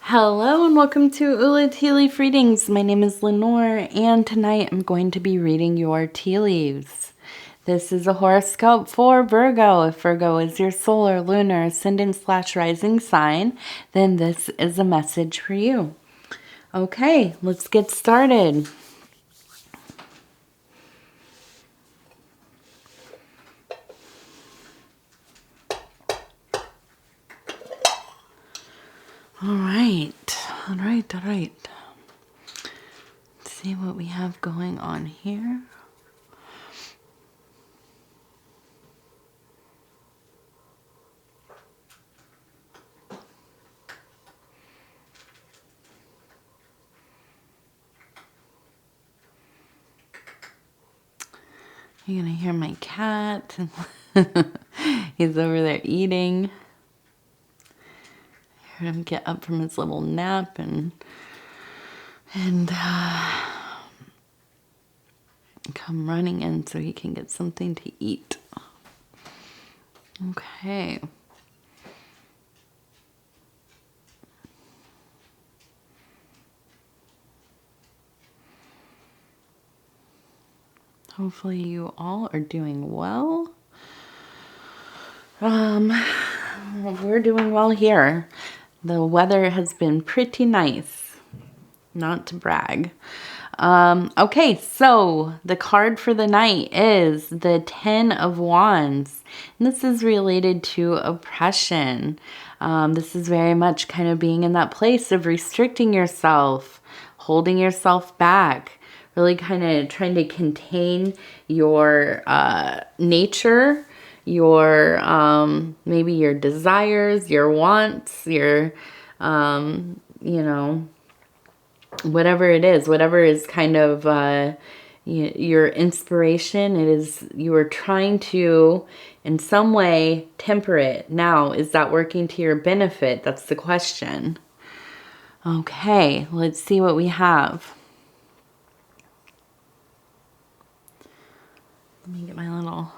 Hello and welcome to Ula Tea Leaf Readings. My name is Lenor and tonight I'm going to be reading your tea leaves. This is a horoscope for Virgo. If Virgo is your solar, lunar, ascendant/rising sign, then this is a message for you. Okay, let's get started. All right. Let's see what we have going on here. You're gonna hear my cat. He's over there eating. I heard him get up from his little nap and come running in so he can get something to eat. Okay. Hopefully you all are doing well. We're doing well here. The weather has been pretty nice. Not to brag. Okay, so the card for the night is the 10 of Wands. And this is related to oppression. This is very much kind of being in that place of restricting yourself, holding yourself back, really kind of trying to contain your nature, your maybe your desires, your wants, your whatever it is, whatever is kind of your inspiration. It is, you are trying to in some way temper it. Now, is that working to your benefit? That's the question. Okay, let's see what we have. Let me get my little...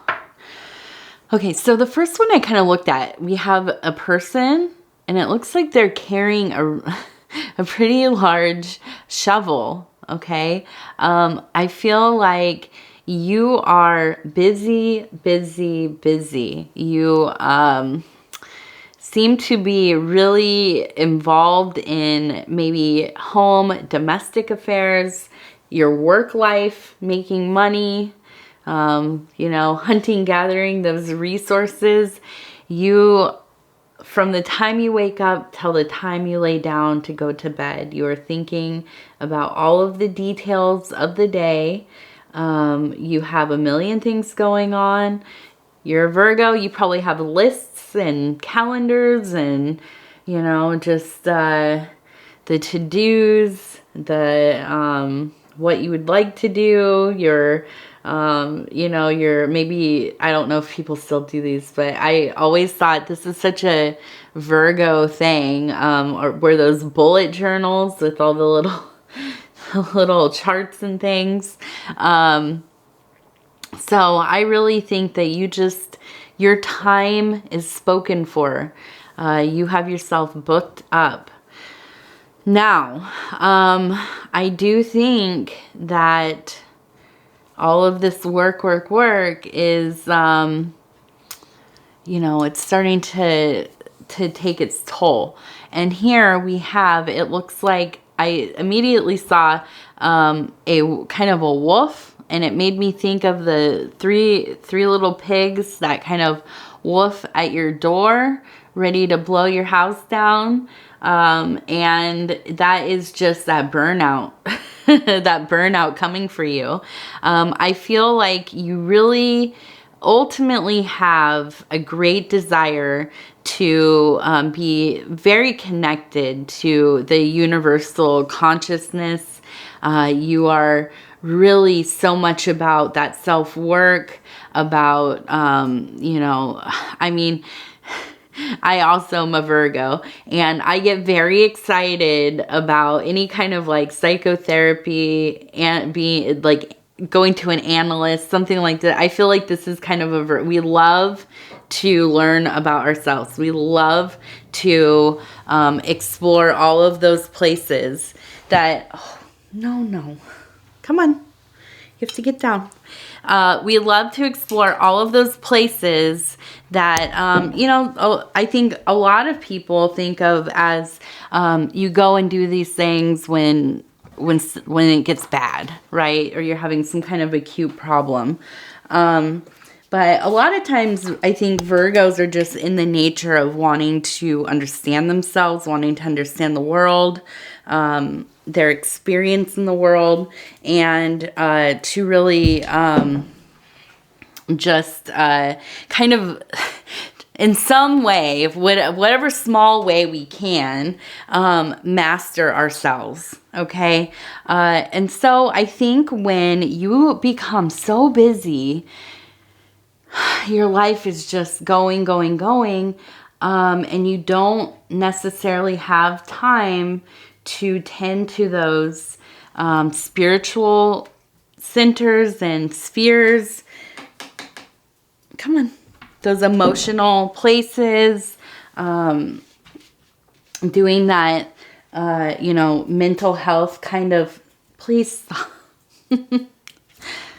Okay, so the first one I kind of looked at, we have a person, and it looks like they're carrying a pretty large shovel, okay? I feel like you are busy. You seem to be really involved in maybe home, domestic affairs, your work life, making money, hunting, gathering those resources. You, from the time you wake up till the time you lay down to go to bed, you are thinking about all of the details of the day. You have a million things going on. You're a Virgo, you probably have lists and calendars and, just the to-dos, the what you would like to do, your maybe, I don't know if people still do these, but I always thought this is such a Virgo thing, or were those bullet journals with all the little charts and things. So I really think that your time is spoken for. You have yourself booked up. Now, I do think that all of this work is, it's starting to take its toll. And here we have, it looks like I immediately saw a kind of a wolf, and it made me think of the three little pigs that kind of wolf at your door, ready to blow your house down. And that is just that burnout, that burnout coming for you. I feel like you really ultimately have a great desire to be very connected to the universal consciousness. You are really so much about that self-work, about, I also am a Virgo, and I get very excited about any kind of like psychotherapy and being like going to an analyst, something like that. I feel like this is kind of we love to learn about ourselves. We love to explore all of those places that, oh, no, come on. You have to get down. We love to explore all of those places that, you know, I think a lot of people think of as you go and do these things when it gets bad, right? Or you're having some kind of acute problem. But a lot of times I think Virgos are just in the nature of wanting to understand themselves, wanting to understand the world, their experience in the world, and to really just kind of in some way, whatever small way we can, master ourselves, okay? And so I think when you become so busy, your life is just going, and you don't necessarily have time to tend to those spiritual centers and spheres. Come on. Those emotional places, doing that, you know, mental health kind of, please stop.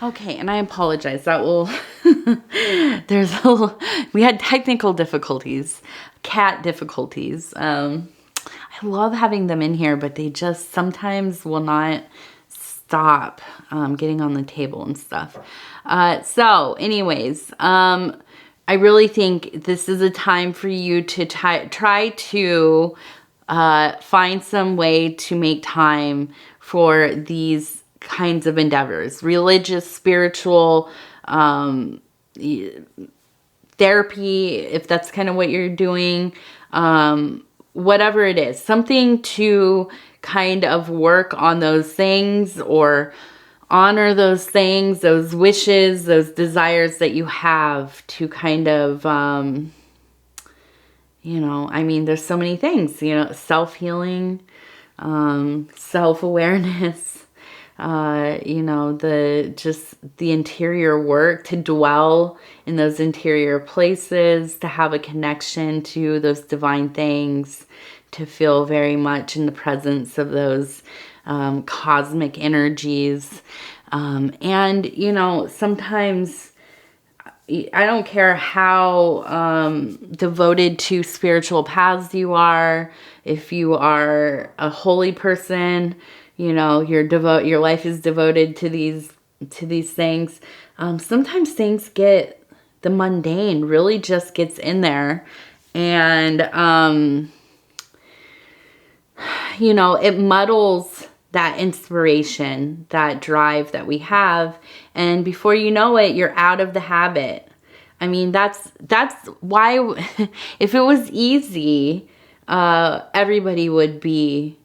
Okay, and I apologize. That will, we had technical difficulties, cat difficulties. I love having them in here, but they just sometimes will not stop getting on the table and stuff. So anyways, I really think this is a time for you to try to find some way to make time for these kinds of endeavors. Religious, spiritual, therapy, if that's kind of what you're doing, whatever it is. Something to kind of work on those things or honor those things, those wishes, those desires that you have to kind of, you know, I mean, there's so many things, you know, self-healing, self-awareness, you know, just the interior work, to dwell in those interior places, to have a connection to those divine things, to feel very much in the presence of those cosmic energies. And, you know, sometimes I don't care how devoted to spiritual paths you are, if you are a holy person, you know, your life is devoted to these things. Sometimes things get, the mundane really just gets in there, and you know, it muddles that inspiration, that drive that we have, and before you know it, you're out of the habit. I mean, that's why if it was easy, everybody would be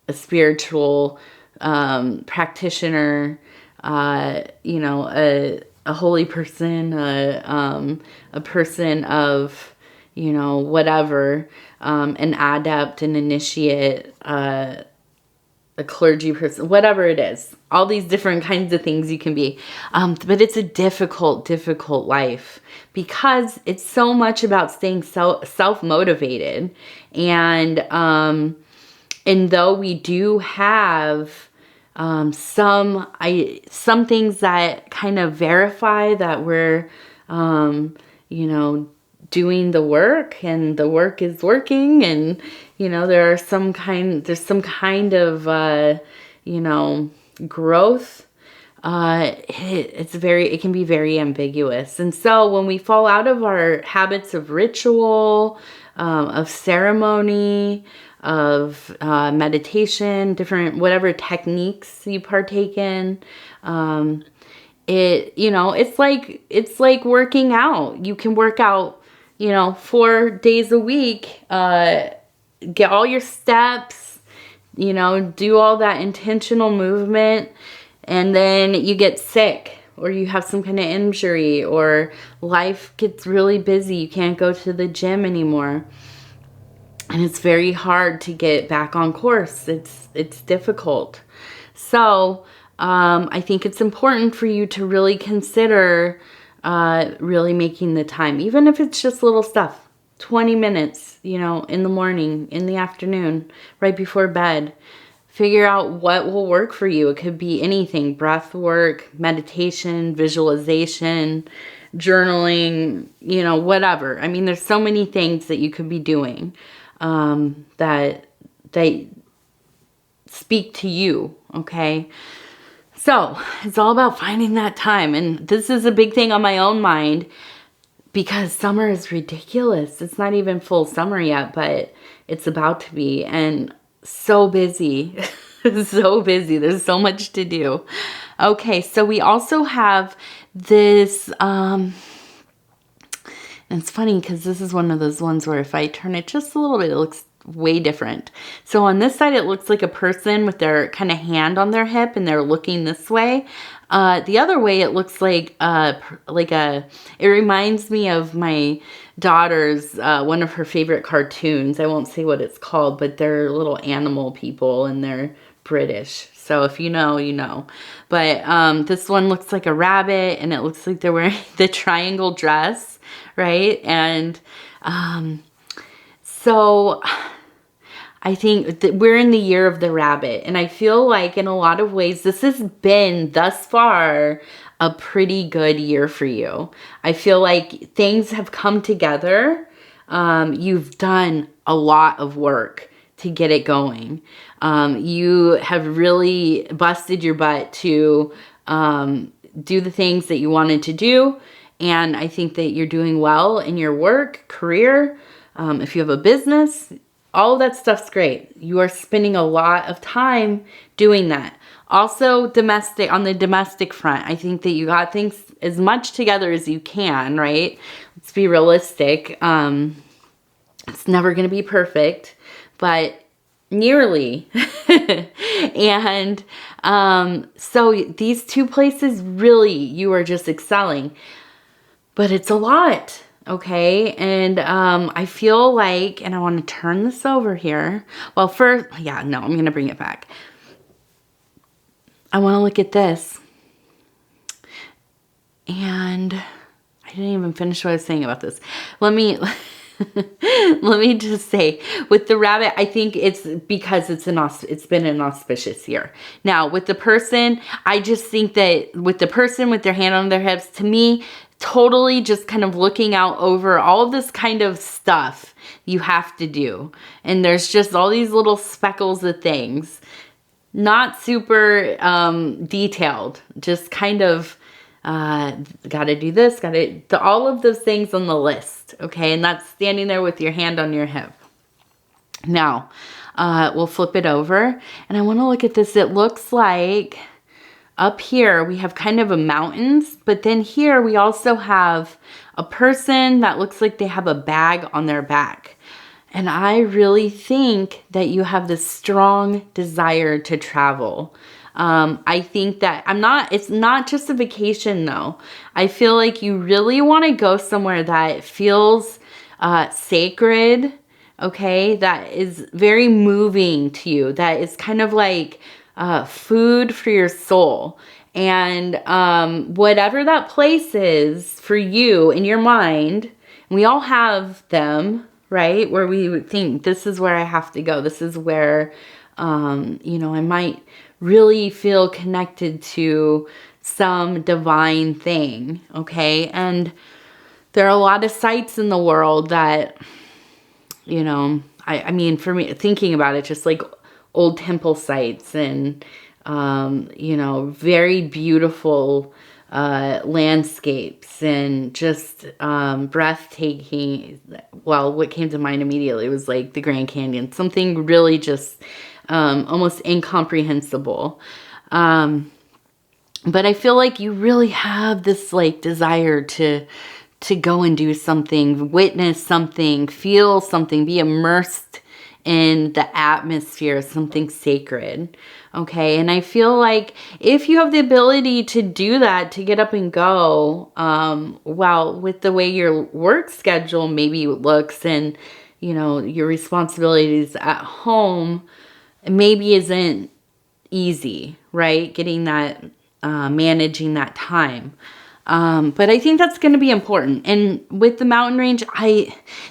a spiritual practitioner, you know, a holy person, a person of, you know, whatever, an adept, an initiate, a clergy person, whatever it is. All these different kinds of things you can be. But it's a difficult life because it's so much about staying self-motivated. And though we do have some things that kind of verify that we're, you know, doing the work and the work is working, and, you know, there's some kind of, you know, growth. It can be very ambiguous. And so when we fall out of our habits of ritual, of ceremony, of meditation, different, whatever techniques you partake in, you know, it's like working out. You can work out, you know, 4 days a week, get all your steps, you know, do all that intentional movement, and then you get sick, or you have some kind of injury, or life gets really busy. You can't go to the gym anymore. And it's very hard to get back on course. It's difficult. So, I think it's important for you to really consider really making the time, even if it's just little stuff, 20 minutes, you know, in the morning, in the afternoon, right before bed. Figure out what will work for you. It could be anything: breath work, meditation, visualization, journaling, you know, whatever. I mean, there's so many things that you could be doing that speak to you, okay? So it's all about finding that time. And this is a big thing on my own mind because summer is ridiculous. It's not even full summer yet, but it's about to be. And so busy. So busy. There's so much to do. Okay, so we also have this, and it's funny because this is one of those ones where if I turn it just a little bit, it looks way different. So on this side, it looks like a person with their kind of hand on their hip and they're looking this way. The other way, it looks like it reminds me of my daughter's, one of her favorite cartoons. I won't say what it's called, but they're little animal people and they're British. So if you know, you know. But this one looks like a rabbit and it looks like they're wearing the triangle dress, right? And so I think that we're in the year of the rabbit, and I feel like in a lot of ways, this has been thus far a pretty good year for you. I feel like things have come together. You've done a lot of work to get it going. You have really busted your butt to do the things that you wanted to do, and I think that you're doing well in your work, career. If you have a business, all of that stuff's great. You are spending a lot of time doing that. Also, on the domestic front, I think that you got things as much together as you can, right? Let's be realistic. It's never going to be perfect, but nearly. And so these two places, really, you are just excelling. But it's a lot. Okay, and I feel like, and I want to turn this over here. Well, first, yeah, no, I'm going to bring it back. I want to look at this. And I didn't even finish what I was saying about this. Let me just say, with the rabbit, I think it's because it's been an auspicious year. Now, with the person, I just think that with the person with their hand on their hips, to me, totally just kind of looking out over all of this kind of stuff you have to do. And there's just all these little speckles of things. Not super detailed. Just kind of gotta do this, all of those things on the list. Okay, and that's standing there with your hand on your hip. Now, we'll flip it over. And I want to look at this. It looks like up here, we have kind of a mountains, but then here we also have a person that looks like they have a bag on their back. And I really think that you have this strong desire to travel. I think that it's not just a vacation though. I feel like you really want to go somewhere that feels sacred, okay? That is very moving to you. That is kind of like food for your soul. And whatever that place is for you in your mind, we all have them, right? Where we would think, this is where I have to go. This is where, you know, I might really feel connected to some divine thing, okay? And there are a lot of sites in the world that, you know, I mean, for me, thinking about it, just like old temple sites and, you know, very beautiful landscapes and just breathtaking. Well, what came to mind immediately was like the Grand Canyon, something really just almost incomprehensible. But I feel like you really have this like desire to go and do something, witness something, feel something, be immersed in the atmosphere of something sacred. Okay, and I feel like if you have the ability to do that, to get up and go, well, with the way your work schedule maybe looks and, you know, your responsibilities at home maybe isn't, easy, right? Getting that, managing that time. But I think that's going to be important. And with the mountain range,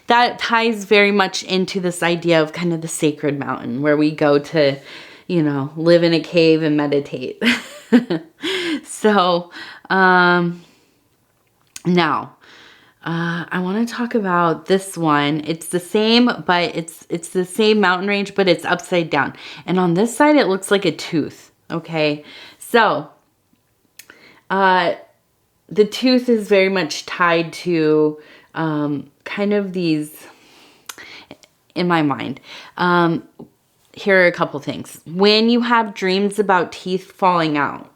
that ties very much into this idea of kind of the sacred mountain where we go to, you know, live in a cave and meditate. So, now, I want to talk about this one. It's the same, but it's the same mountain range, but it's upside down. And on this side, it looks like a tooth. Okay. So, the tooth is very much tied to, kind of these, in my mind, here are a couple things. When you have dreams about teeth falling out,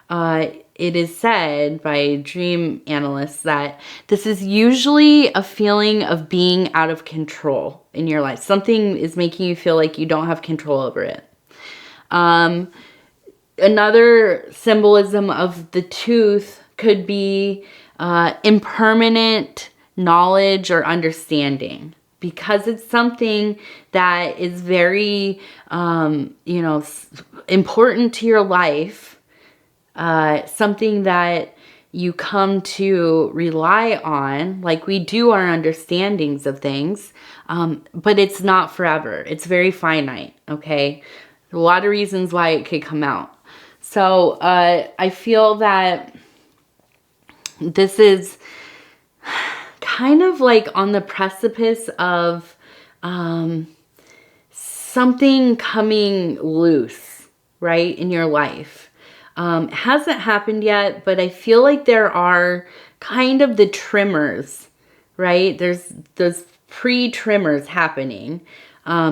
it is said by dream analysts that this is usually a feeling of being out of control in your life. Something is making you feel like you don't have control over it. Another symbolism of the tooth could be impermanent knowledge or understanding, because it's something that is very, you know, important to your life. Something that you come to rely on, like we do our understandings of things, but it's not forever. It's very finite, okay? A lot of reasons why it could come out. So I feel that this is kind of like on the precipice of something coming loose, right, in your life. It hasn't happened yet, but I feel like there are kind of the trimmers, right? There's those pre-trimmers happening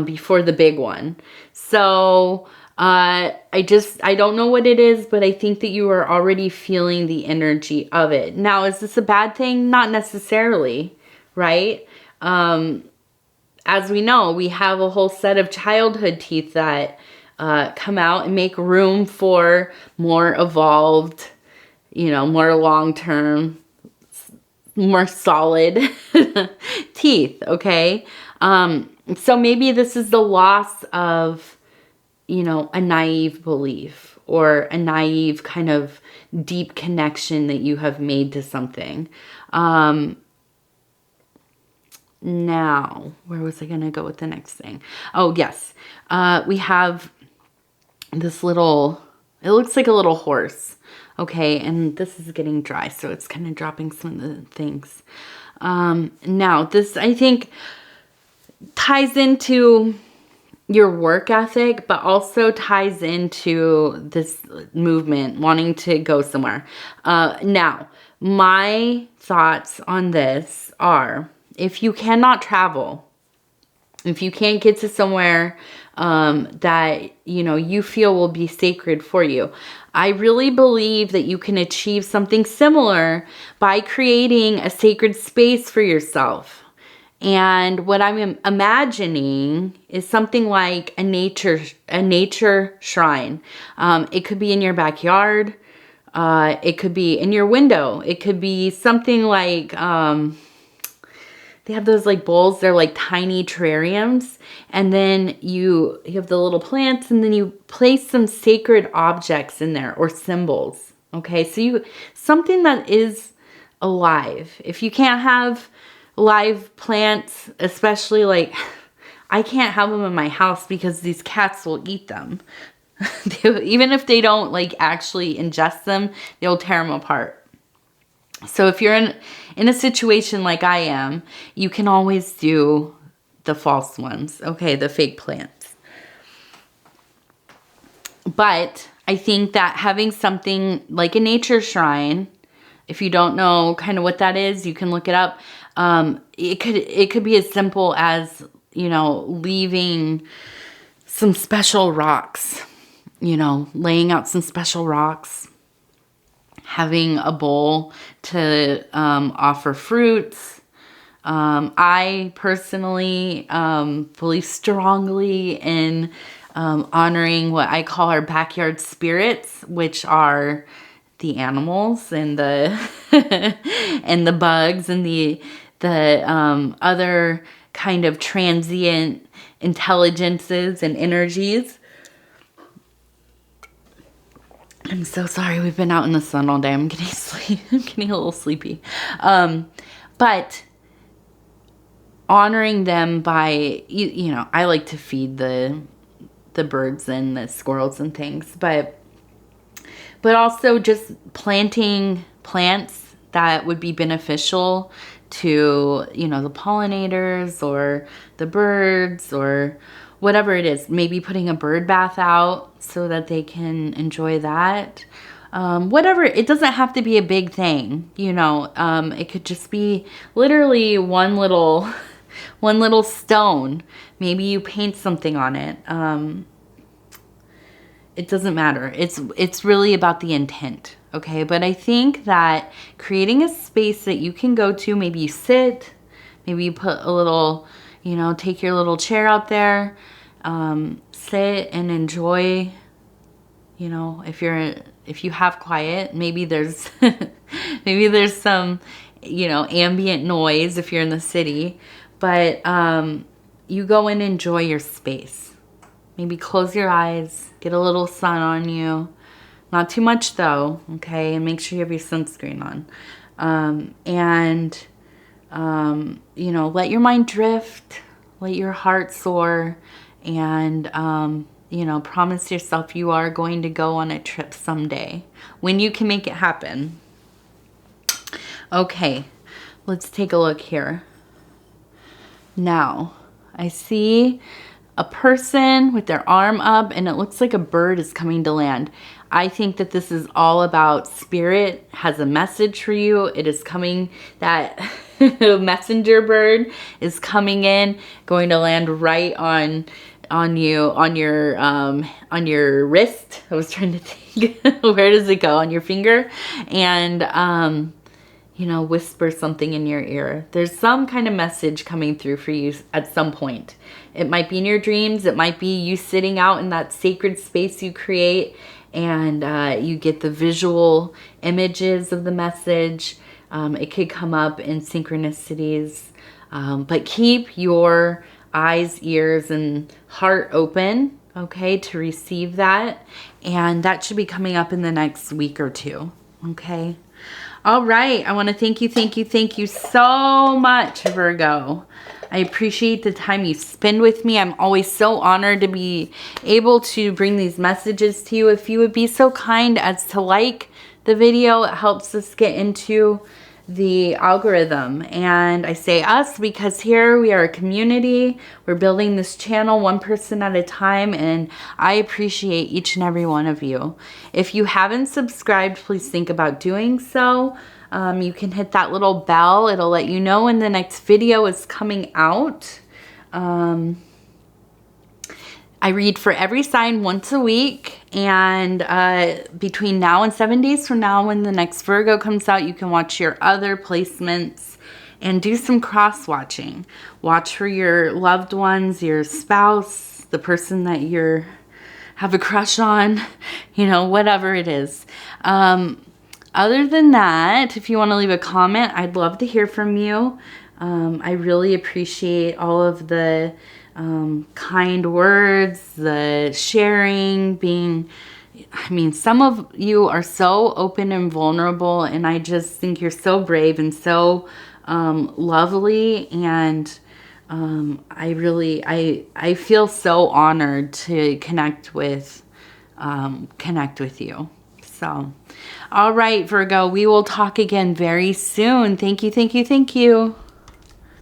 before the big one. So I don't know what it is, but I think that you are already feeling the energy of it. Now, is this a bad thing? Not necessarily, right? As we know, we have a whole set of childhood teeth that come out and make room for more evolved, you know, more long-term, more solid teeth, okay? So maybe this is the loss of, you know, a naive belief or a naive kind of deep connection that you have made to something. Now, where was I going to go with the next thing? Oh, yes. We have this little, it looks like a little horse. Okay, and this is getting dry, so it's kind of dropping some of the things. Now, this, I think, ties into your work ethic, but also ties into this movement, wanting to go somewhere. Now, my thoughts on this are, if you cannot travel, if you can't get to somewhere that, you know, you feel will be sacred for you, I really believe that you can achieve something similar by creating a sacred space for yourself. And what I'm imagining is something like a nature shrine. It could be in your backyard. It could be in your window. It could be something like, they have those like bowls. They're like tiny terrariums. And then you have the little plants, and then you place some sacred objects in there or symbols. Okay, so something that is alive. If you can't have live plants, especially like, I can't have them in my house because these cats will eat them. Even if they don't like actually ingest them, they'll tear them apart. So if you're in a situation like I am, you can always do the false ones, okay, the fake plants. But I think that having something like a nature shrine, if you don't know kind of what that is, you can look it up. It could be as simple as, you know, leaving some special rocks, you know, laying out some special rocks, having a bowl to offer fruits. I personally believe strongly in honoring what I call our backyard spirits, which are the animals and the and the bugs and the other kind of transient intelligences and energies. I'm so sorry. We've been out in the sun all day. I'm getting sleep. I'm getting a little sleepy. But honoring them by, you know, I like to feed the birds and the squirrels and things, but also just planting plants that would be beneficial to, you know, the pollinators or the birds or whatever it is. Maybe putting a bird bath out so that they can enjoy that. Whatever, it doesn't have to be a big thing, you know. It could just be literally one little stone. Maybe you paint something on it. It doesn't matter. It's really about the intent, okay? But I think that creating a space that you can go to, maybe you sit, maybe you put a little, you know, take your little chair out there, sit and enjoy, you know, if you have quiet, maybe there's maybe there's some, you know, ambient noise if you're in the city, but you go and enjoy your space. Maybe close your eyes, get a little sun on you. Not too much though, okay? And make sure you have your sunscreen on. You know, let your mind drift, let your heart soar, and, you know, promise yourself you are going to go on a trip someday when you can make it happen. Okay, let's take a look here. Now, I see a person with their arm up and it looks like a bird is coming to land. I think that this is all about spirit has a message for you. It is coming, that messenger bird is coming in, going to land right on you, on your wrist. I was trying to think, where does it go? On your finger. And, you know, whisper something in your ear. There's some kind of message coming through for you at some point. It might be in your dreams. It might be you sitting out in that sacred space you create and you get the visual images of the message. It could come up in synchronicities. But keep your eyes, ears, and heart open, okay, to receive that. And that should be coming up in the next week or two, okay? All right, I want to thank you so much, Virgo. I appreciate the time you spend with me. I'm always so honored to be able to bring these messages to you. If you would be so kind as to like the video, it helps us get into the algorithm. And I say us because here we are a community. We're building this channel one person at a time, and I appreciate each and every one of you. If you haven't subscribed, please think about doing so. You can hit that little bell. It'll let you know when the next video is coming out. I read for every sign once a week, and between now and 7 days from now, when the next Virgo comes out, you can watch your other placements and do some cross-watching. Watch for your loved ones, your spouse, the person that you have a crush on, you know, whatever it is. Other than that, if you want to leave a comment, I'd love to hear from you. I really appreciate all of the kind words, the sharing, I mean, some of you are so open and vulnerable, and I just think you're so brave and so lovely, and I feel so honored to connect with you. So, all right, Virgo, we will talk again very soon. Thank you.